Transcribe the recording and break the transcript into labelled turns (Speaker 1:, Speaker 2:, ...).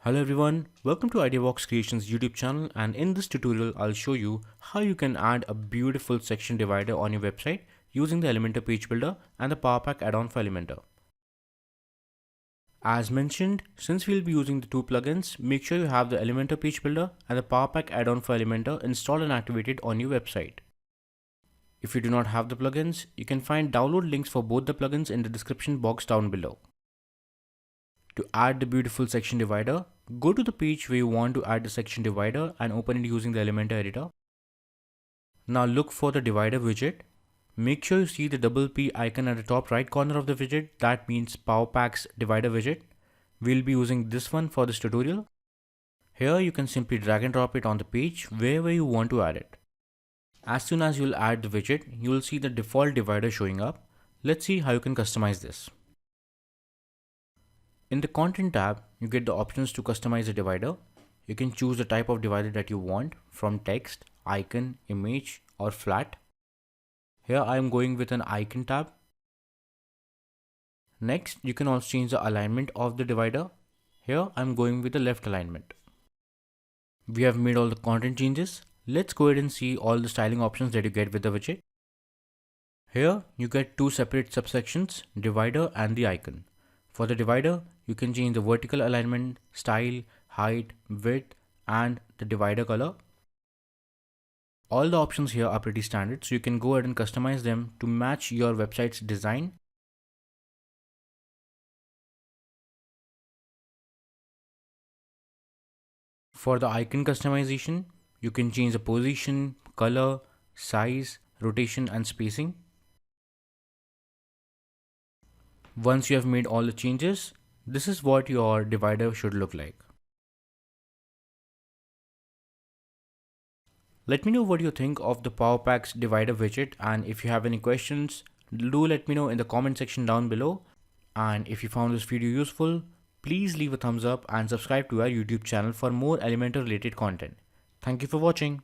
Speaker 1: Hello everyone, welcome to IdeaVox Creations YouTube channel, and in this tutorial I'll show you how you can add a beautiful section divider on your website using the Elementor page builder and the PowerPack add-on for Elementor. As mentioned, since we'll be using the two plugins, make sure you have the Elementor page builder and the PowerPack add-on for Elementor installed and activated on your website. If you do not have the plugins, you can find download links for both the plugins in the description box down below. To add the beautiful section divider, go to the page where you want to add the section divider and open it using the Elementor editor. Now look for the divider widget. Make sure you see the double P icon at the top right corner of the widget. That means PowerPack's divider widget. We'll be using this one for this tutorial. Here you can simply drag and drop it on the page wherever you want to add it. As soon as you'll add the widget, you will see the default divider showing up. Let's see how you can customize this. In the content tab, you get the options to customize the divider. You can choose the type of divider that you want, from text, icon, image, or flat. Here I am going with an icon tab. Next, you can also change the alignment of the divider. Here I am going with the left alignment. We have made all the content changes. Let's go ahead and see all the styling options that you get with the widget. Here you get two separate subsections, divider and the icon. For the divider, you can change the vertical alignment, style, height, width, and the divider color. All the options here are pretty standard, so you can go ahead and customize them to match your website's design. For the icon customization, you can change the position, color, size, rotation, and spacing. Once you have made all the changes, this is what your divider should look like. Let me know what you think of the PowerPack's divider widget, and if you have any questions, do let me know in the comment section down below. And if you found this video useful, please leave a thumbs up and subscribe to our YouTube channel for more Elementor related content. Thank you for watching.